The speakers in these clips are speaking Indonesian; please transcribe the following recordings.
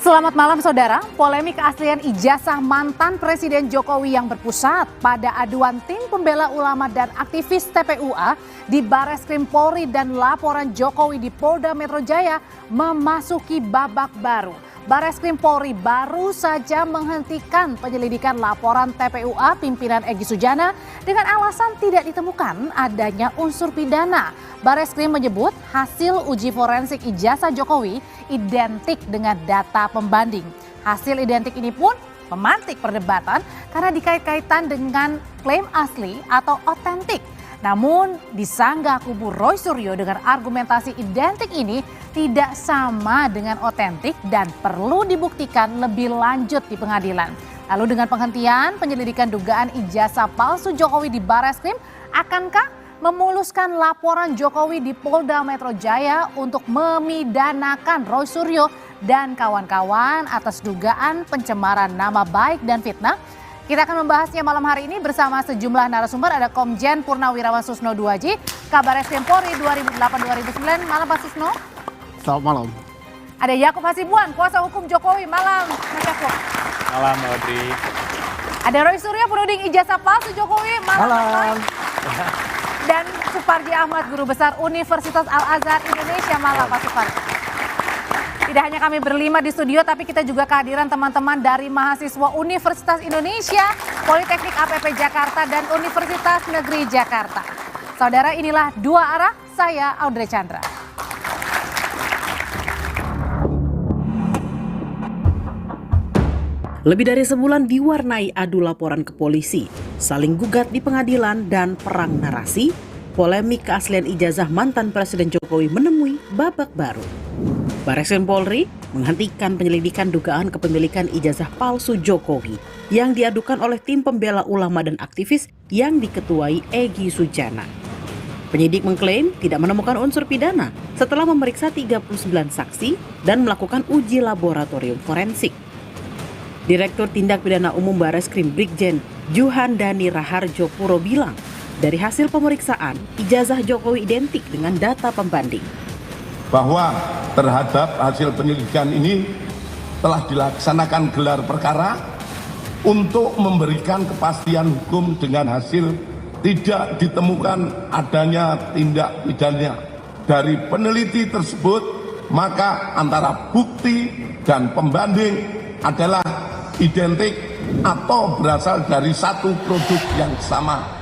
Selamat malam saudara, polemik keaslian ijazah mantan Presiden Jokowi yang berpusat pada aduan tim pembela ulama dan aktivis TPUA di Bareskrim Polri dan laporan Jokowi di Polda Metro Jaya memasuki babak baru. Bareskrim Polri baru saja menghentikan penyelidikan laporan TPUA pimpinan Egy Sujana dengan alasan tidak ditemukan adanya unsur pidana. Bareskrim menyebut hasil uji forensik ijazah Jokowi identik dengan data pembanding. Hasil identik ini pun memantik perdebatan karena dikait-kaitan dengan klaim asli atau otentik. Namun disanggah kubu Roy Suryo dengan argumentasi identik ini tidak sama dengan otentik dan perlu dibuktikan lebih lanjut di pengadilan. Lalu dengan penghentian penyelidikan dugaan ijazah palsu Jokowi di Bareskrim, akankah memuluskan laporan Jokowi di Polda Metro Jaya untuk memidanakan Roy Suryo dan kawan-kawan atas dugaan pencemaran nama baik dan fitnah? Kita akan membahasnya malam hari ini bersama sejumlah narasumber. Ada Komjen Purnawirawan Susno Duaji, Kabareskrim Polri 2008-2009. Malam Pak Susno. Selamat malam. Ada Yakub Hasibuan, kuasa hukum Jokowi. Malam Mas Yakub. Malam Mbak Audrey. Ada Roy Suryo, penuding ijazah palsu Jokowi. Malam. Dan Suparji Ahmad, Guru Besar Universitas Al-Azhar Indonesia. Malam Pak Suparji. Tidak hanya kami berlima di studio, tapi kita juga kehadiran teman-teman dari mahasiswa Universitas Indonesia, Politeknik APP Jakarta, dan Universitas Negeri Jakarta. Saudara, inilah Dua Arah, saya Audrey Chandra. Lebih dari sebulan diwarnai adu laporan ke polisi, saling gugat di pengadilan, dan perang narasi, polemik keaslian ijazah mantan Presiden Jokowi menemui babak baru. Bareskrim Polri menghentikan penyelidikan dugaan kepemilikan ijazah palsu Jokowi yang diadukan oleh tim pembela ulama dan aktivis yang diketuai Egy Sujana. Penyidik mengklaim tidak menemukan unsur pidana setelah memeriksa 39 saksi dan melakukan uji laboratorium forensik. Direktur Tindak Pidana Umum Bareskrim Brigjen Juhandani Raharjo Puro bilang, dari hasil pemeriksaan, ijazah Jokowi identik dengan data pembanding. Bahwa terhadap hasil penyelidikan ini telah dilaksanakan gelar perkara untuk memberikan kepastian hukum dengan hasil tidak ditemukan adanya tindak pidana dari peneliti tersebut, maka antara bukti dan pembanding adalah identik atau berasal dari satu produk yang sama.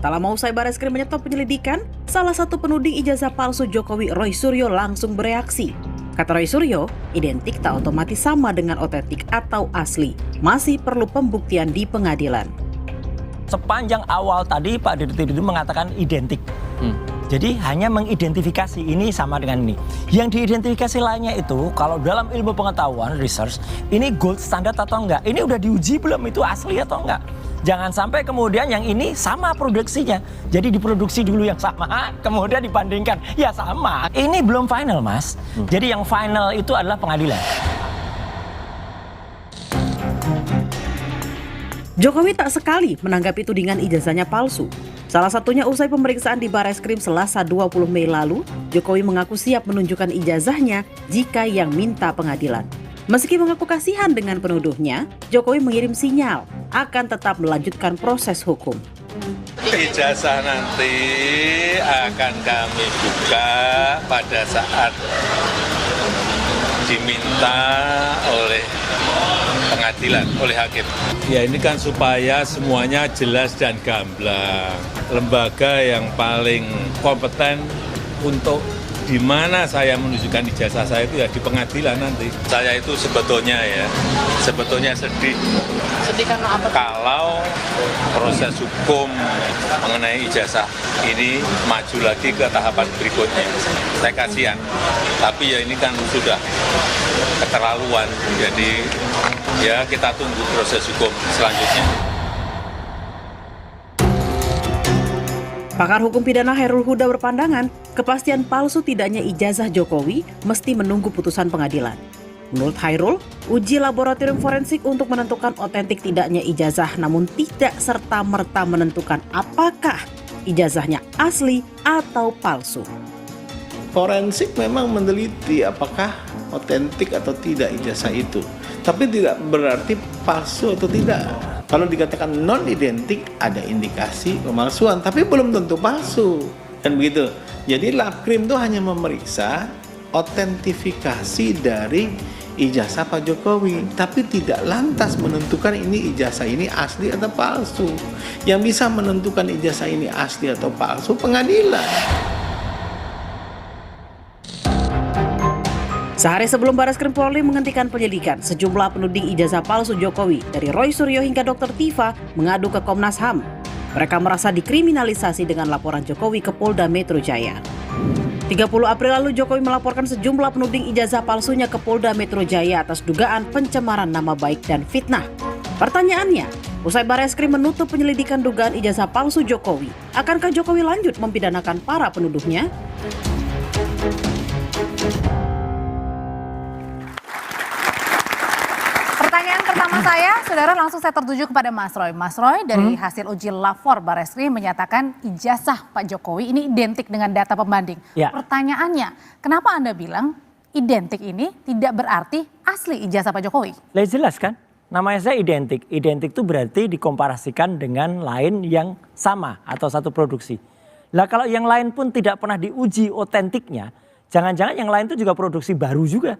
Tak lama usai Bareskrim menyetop penyelidikan, salah satu penuding ijazah palsu Jokowi, Roy Suryo, langsung bereaksi. Kata Roy Suryo, identik tak otomatis sama dengan otentik atau asli. Masih perlu pembuktian di pengadilan. Sepanjang awal tadi Pak Dirut itu mengatakan identik. Jadi hanya mengidentifikasi ini sama dengan ini. Yang diidentifikasi lainnya itu kalau dalam ilmu pengetahuan, research, ini gold standard atau enggak? Ini udah diuji belum itu asli atau enggak? Jangan sampai kemudian yang ini sama produksinya. Jadi diproduksi dulu yang sama, kemudian dibandingkan. Ya sama. Ini belum final, Mas. Jadi yang final itu adalah pengadilan. Jokowi tak sekali menanggapi tudingan ijazahnya palsu. Salah satunya usai pemeriksaan di Bareskrim Selasa 20 Mei lalu, Jokowi mengaku siap menunjukkan ijazahnya jika yang minta pengadilan. Meski mengaku kasihan dengan penuduhnya, Jokowi mengirim sinyal akan tetap melanjutkan proses hukum. Ijazah nanti akan kami buka pada saat diminta oleh pengadilan, oleh hakim. Ya ini kan supaya semuanya jelas dan gamblang. Lembaga yang paling kompeten untuk di mana saya menunjukkan ijazah saya itu ya di pengadilan nanti. Saya itu sebetulnya sedih. Sedih karena apa? Kalau proses hukum mengenai ijazah ini maju lagi ke tahapan berikutnya. Saya kasihan. Tapi ya ini kan sudah keterlaluan. Jadi ya kita tunggu proses hukum selanjutnya. Pakar hukum pidana Hairul Huda berpandangan, kepastian palsu tidaknya ijazah Jokowi mesti menunggu putusan pengadilan. Menurut Hairul, uji laboratorium forensik untuk menentukan otentik tidaknya ijazah namun tidak serta-merta menentukan apakah ijazahnya asli atau palsu. Forensik memang meneliti apakah otentik atau tidak ijazah itu, tapi tidak berarti palsu atau tidak. Kalau dikatakan non identik ada indikasi pemalsuan, tapi belum tentu palsu, kan begitu. Jadi Labkrim itu hanya memeriksa otentifikasi dari ijazah Pak Jokowi, tapi tidak lantas menentukan ini ijazah ini asli atau palsu. Yang bisa menentukan ijazah ini asli atau palsu pengadilan. Sehari sebelum Barreskrim Polri menghentikan penyelidikan, sejumlah penuding ijazah palsu Jokowi dari Roy Suryo hingga Dr. Tifa mengadu ke Komnas HAM. Mereka merasa dikriminalisasi dengan laporan Jokowi ke Polda Metro Jaya. 30 April lalu Jokowi melaporkan sejumlah penuding ijazah palsunya ke Polda Metro Jaya atas dugaan pencemaran nama baik dan fitnah. Pertanyaannya, usai Barreskrim menutup penyelidikan dugaan ijazah palsu Jokowi, akankah Jokowi lanjut mempidanakan para penuduhnya? Pertanyaan pertama saya, saudara, langsung saya tertuju kepada Mas Roy. Mas Roy, dari hasil uji lapor Barreskrim menyatakan ijazah Pak Jokowi ini identik dengan data pembanding. Ya. Pertanyaannya, kenapa Anda bilang identik ini tidak berarti asli ijazah Pak Jokowi? Lah jelas kan, namanya saya identik. Identik itu berarti dikomparasikan dengan lain yang sama atau satu produksi. Lah kalau yang lain pun tidak pernah diuji otentiknya, jangan-jangan yang lain itu juga produksi baru juga.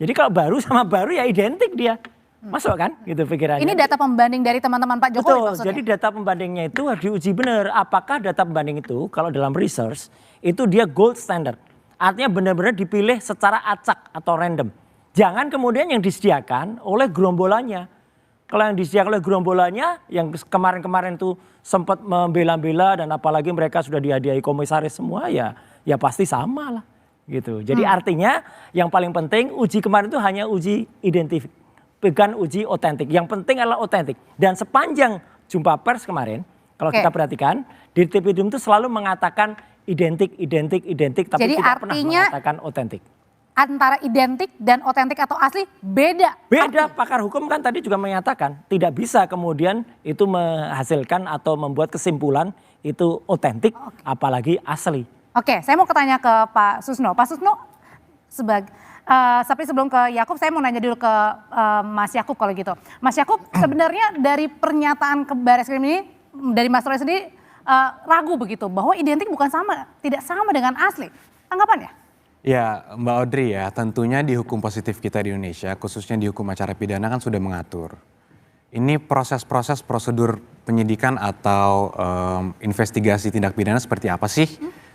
Jadi kalau baru sama baru ya identik dia. Masuk kan gitu pikirannya. Ini data pembanding dari teman-teman Pak Jokowi Betul, maksudnya? jadi data pembandingnya itu harus diuji benar. Apakah data pembanding itu kalau dalam research itu dia gold standard. Artinya benar-benar dipilih secara acak atau random. Jangan kemudian yang disediakan oleh gerombolannya. Kalau yang disediakan oleh gerombolannya yang kemarin-kemarin itu sempat membela-bela dan apalagi mereka sudah dihadiahi komisaris semua ya pasti sama lah gitu. Jadi artinya yang paling penting uji kemarin itu hanya uji identifikasi. Bukan uji otentik. Yang penting adalah otentik. Dan sepanjang jumpa pers kemarin, kalau kita perhatikan, Dirtipidum itu selalu mengatakan identik, tapi jadi tidak pernah artinya mengatakan otentik. Antara identik dan otentik atau asli beda. Beda, pakar hukum kan tadi juga menyatakan tidak bisa kemudian itu menghasilkan atau membuat kesimpulan itu otentik, apalagi asli. Oke, saya mau tanya ke Pak Susno. Pak Susno, tapi sebelum ke Yakub, saya mau nanya dulu ke Mas Yakub kalau gitu. Mas Yakub, sebenarnya dari pernyataan ke Barreskrim ini, dari Mas Roy sendiri ragu begitu, bahwa identik tidak sama dengan asli. Tanggapannya? Ya Mbak Audrey ya, tentunya di hukum positif kita di Indonesia, khususnya di hukum acara pidana kan sudah mengatur. Ini proses-proses prosedur penyidikan atau investigasi tindak pidana seperti apa sih?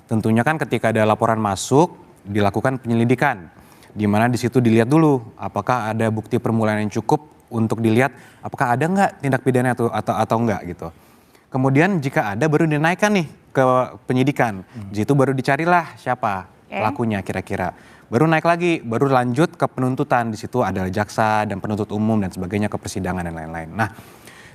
Tentunya kan ketika ada laporan masuk, dilakukan penyelidikan. Di mana di situ dilihat dulu apakah ada bukti permulaan yang cukup untuk dilihat apakah ada nggak tindak pidana atau enggak gitu. Kemudian jika ada baru dinaikkan nih ke penyidikan. Di situ baru dicarilah siapa pelakunya kira-kira. Baru naik lagi, baru lanjut ke penuntutan. Di situ ada jaksa dan penuntut umum dan sebagainya ke persidangan dan lain-lain. Nah,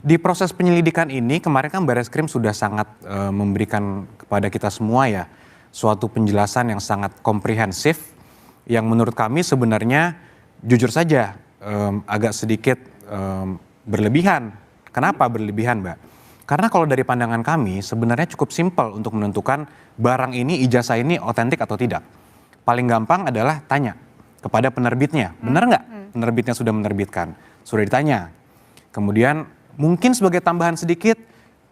di proses penyelidikan ini kemarin kan Barreskrim sudah sangat memberikan kepada kita semua ya suatu penjelasan yang sangat komprehensif. Yang menurut kami sebenarnya jujur saja agak sedikit berlebihan. Kenapa berlebihan, Mbak? Karena kalau dari pandangan kami sebenarnya cukup simpel untuk menentukan barang ini, ijazah ini otentik atau tidak. Paling gampang adalah tanya kepada penerbitnya. Benar nggak penerbitnya sudah menerbitkan? Sudah ditanya. Kemudian mungkin sebagai tambahan sedikit,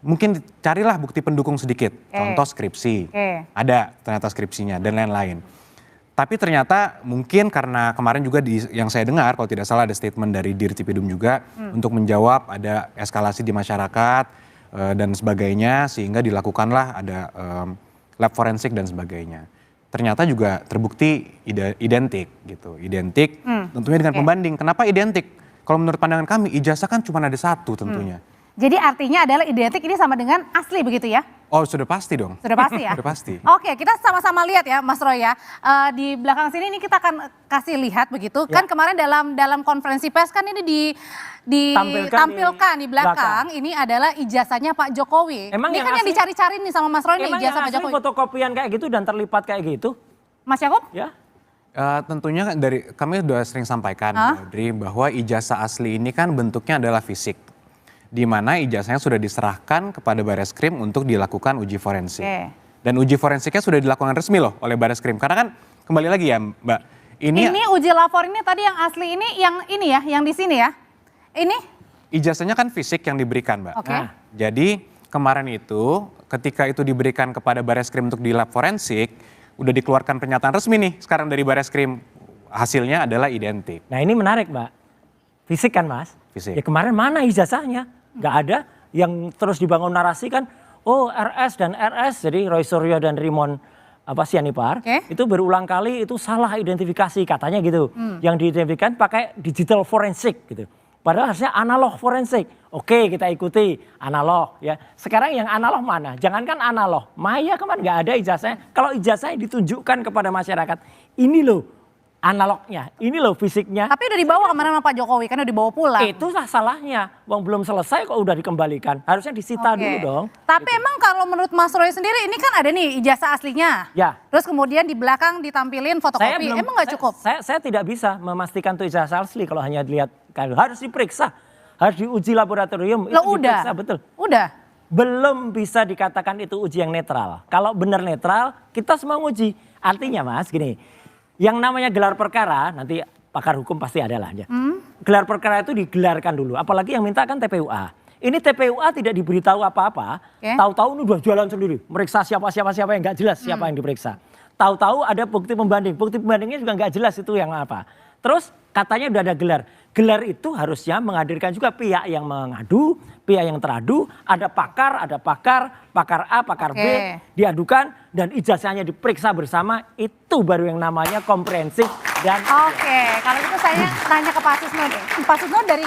mungkin carilah bukti pendukung sedikit. Contoh skripsi. Ada ternyata skripsinya dan lain-lain. Tapi ternyata mungkin karena kemarin juga yang saya dengar kalau tidak salah ada statement dari Dirtipidum juga untuk menjawab ada eskalasi di masyarakat dan sebagainya sehingga dilakukanlah ada lab forensik dan sebagainya. Ternyata juga terbukti identik gitu. Identik tentunya dengan pembanding. Kenapa identik? Kalau menurut pandangan kami ijazah kan cuma ada satu tentunya. Jadi artinya adalah identik ini sama dengan asli begitu ya? Oh sudah pasti dong. Sudah pasti ya? Sudah pasti. Oke, kita sama-sama lihat ya Mas Roy ya. Di belakang sini ini kita akan kasih lihat begitu. Kan kemarin dalam konferensi pers kan ini ditampilkan di belakang. Ini adalah ijazahnya Pak Jokowi. Emang ini kan yang dicari-cari nih sama Mas Roy nih ijazah Pak Jokowi. Fotokopian kayak gitu dan terlipat kayak gitu? Mas Yakub? Ya. Tentunya dari kami sudah sering sampaikan Audrey, bahwa ijazah asli ini kan bentuknya adalah fisik. Di mana ijazahnya sudah diserahkan kepada Barreskrim untuk dilakukan uji forensik. Dan uji forensiknya sudah dilakukan resmi loh oleh Barreskrim. Karena kan kembali lagi ya Mbak, ini uji lapor ini tadi yang asli ini yang di sini ya. Ini ijazahnya kan fisik yang diberikan Mbak. Oke. Nah, jadi kemarin itu ketika itu diberikan kepada Barreskrim untuk di lab forensik, udah dikeluarkan pernyataan resmi nih sekarang dari Barreskrim, hasilnya adalah identik. Nah ini menarik Mbak, fisik kan Mas? Fisik. Ya kemarin mana ijazahnya? Nggak ada, yang terus dibangun narasi kan, oh RS dan RS, jadi Roy Suryo dan Rimon Sianipar, itu berulang kali itu salah identifikasi katanya gitu. Yang diidentifikasikan pakai digital forensik gitu. Padahal harusnya analog forensik. Oke, kita ikuti analog ya. Sekarang yang analog mana? Jangankan analog, maya kemarin nggak ada ijazahnya. Kalau ijazahnya ditunjukkan kepada masyarakat, ini loh analognya, ini loh fisiknya. Tapi udah dibawa kemarin sama Pak Jokowi, kan udah dibawa pulang. Itulah salahnya. Wong belum selesai kok udah dikembalikan. Harusnya disita dulu dong. Tapi emang kalau menurut Mas Roy sendiri ini kan ada nih ijazah aslinya. Ya. Terus kemudian di belakang ditampilin fotokopi. Emang nggak cukup? Saya tidak bisa memastikan itu ijazah asli kalau hanya dilihat. Harus diperiksa. Harus diuji laboratorium. Loh udah? Diperiksa, betul. Udah? Belum bisa dikatakan itu uji yang netral. Kalau benar netral, kita semua nguji. Artinya Mas gini, yang namanya gelar perkara, nanti pakar hukum pasti ada lah. Gelar perkara itu digelarkan dulu, apalagi yang minta kan TPUA. Ini TPUA tidak diberitahu apa-apa, tahu-tahu ini udah jalan sendiri. Meriksa siapa yang nggak jelas siapa yang diperiksa. Tahu-tahu ada bukti pembanding pembandingnya juga nggak jelas itu yang apa. Terus katanya udah ada gelar. Gelar itu harusnya menghadirkan juga pihak yang mengadu, pihak yang teradu, ada pakar A, pakar B, diadukan dan ijazahnya diperiksa bersama, itu baru yang namanya komprehensif dan kalau gitu saya tanya ke Pak Susno deh. Pak Susno dari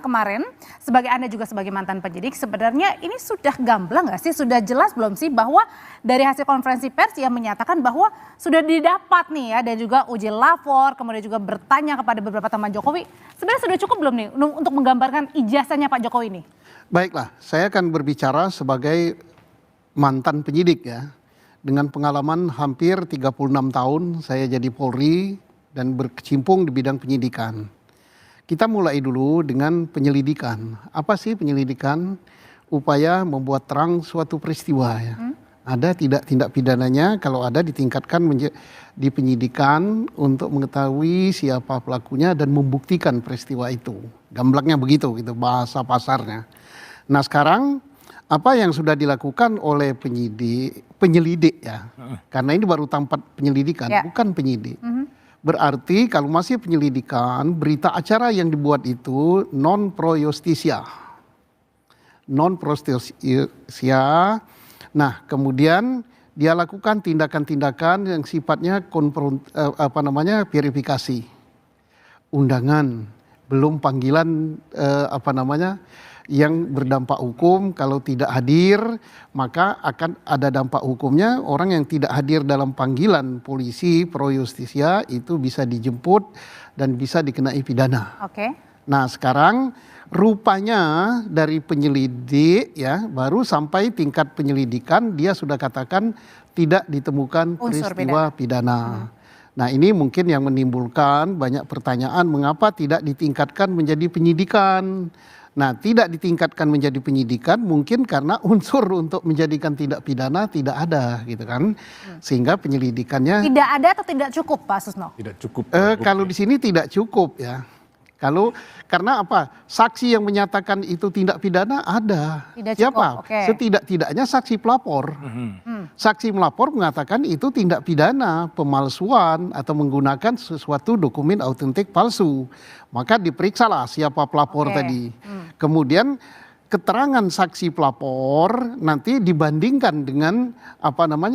kemarin, sebagai Anda juga sebagai mantan penyidik, sebenarnya ini sudah gamblang nggak sih? Sudah jelas belum sih bahwa dari hasil konferensi pers yang menyatakan bahwa sudah didapat nih ya, dan juga uji lapor, kemudian juga bertanya kepada beberapa teman Jokowi, sebenarnya sudah cukup belum nih untuk menggambarkan ijazahnya Pak Jokowi ini? Baiklah, saya akan berbicara sebagai mantan penyidik ya. Dengan pengalaman hampir 36 tahun saya jadi Polri dan berkecimpung di bidang penyidikan. Kita mulai dulu dengan penyelidikan. Apa sih penyelidikan? Upaya membuat terang suatu peristiwa ya. Ada tidak tindak pidananya, kalau ada ditingkatkan di penyidikan untuk mengetahui siapa pelakunya dan membuktikan peristiwa itu. Gamblangnya begitu gitu bahasa pasarnya. Nah sekarang apa yang sudah dilakukan oleh penyelidik ya, karena ini baru tempat penyelidikan, bukan penyidik. Berarti kalau masih penyelidikan, berita acara yang dibuat itu non pro justisia. Nah kemudian dia lakukan tindakan-tindakan yang sifatnya verifikasi. Undangan, belum panggilan yang berdampak hukum. Kalau tidak hadir maka akan ada dampak hukumnya. Orang yang tidak hadir dalam panggilan polisi pro justisia itu bisa dijemput dan bisa dikenai pidana. Nah sekarang rupanya dari penyelidik ya baru sampai tingkat penyelidikan dia sudah katakan tidak ditemukan peristiwa pidana. Nah ini mungkin yang menimbulkan banyak pertanyaan mengapa tidak ditingkatkan menjadi penyidikan. Nah tidak ditingkatkan menjadi penyidikan mungkin karena unsur untuk menjadikan tindak pidana tidak ada gitu kan. Sehingga penyelidikannya tidak ada atau tidak cukup Pak Susno? Tidak cukup. Kalau di sini tidak cukup ya. Karena apa? Saksi yang menyatakan itu tindak pidana ada. Siapa? Setidak-tidaknya saksi pelapor. Saksi melapor mengatakan itu tindak pidana pemalsuan atau menggunakan sesuatu dokumen autentik palsu. Maka diperiksalah siapa pelapor tadi. Kemudian keterangan saksi pelapor nanti dibandingkan dengan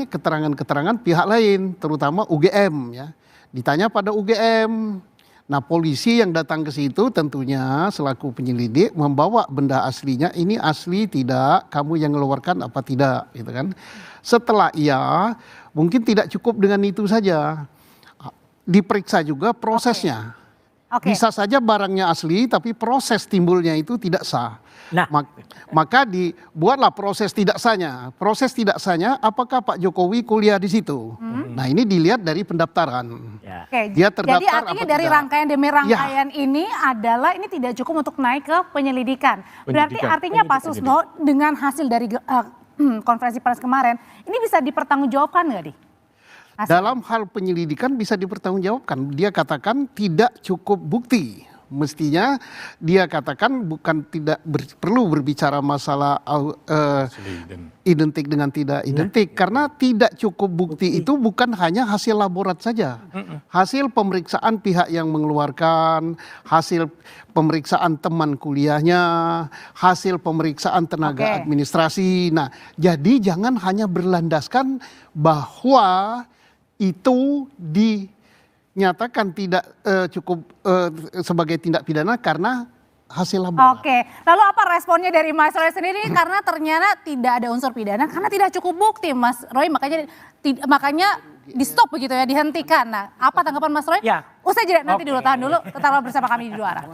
keterangan-keterangan pihak lain, terutama UGM ya. Ditanya pada UGM. Nah polisi yang datang ke situ tentunya selaku penyelidik membawa benda aslinya, ini asli tidak, kamu yang mengeluarkan apa tidak gitu kan. Setelah mungkin tidak cukup dengan itu saja, diperiksa juga prosesnya. Bisa saja barangnya asli tapi proses timbulnya itu tidak sah. Nah, maka dibuatlah proses tidak sahnya. Proses tidak sahnya apakah Pak Jokowi kuliah di situ? Nah ini dilihat dari pendaftaran. Dia terdaftar. Jadi artinya dari rangkaian demi rangkaian ini adalah ini tidak cukup untuk naik ke penyelidikan. Berarti artinya Pak Susno dengan hasil dari konferensi pers kemarin, ini bisa dipertanggungjawabkan nggak, Di? Dalam hal penyelidikan bisa dipertanggungjawabkan. Dia katakan tidak cukup bukti. Mestinya dia katakan bukan tidak perlu berbicara masalah identik dengan tidak identik. Karena tidak cukup bukti itu bukan hanya hasil laborat saja. Hasil pemeriksaan pihak yang mengeluarkan, hasil pemeriksaan teman kuliahnya, hasil pemeriksaan tenaga administrasi. Nah, jadi jangan hanya berlandaskan bahwa itu dinyatakan tidak cukup sebagai tindak pidana karena hasil laboratorium. Oke, lalu apa responnya dari Mas Roy sendiri? Karena ternyata tidak ada unsur pidana karena tidak cukup bukti, Mas Roy, makanya di stop begitu ya, dihentikan. Nah, apa tanggapan Mas Roy? Ya. Usai jeda nanti dulu, tahan dulu, tetaplah bersama kami di Dua Arah.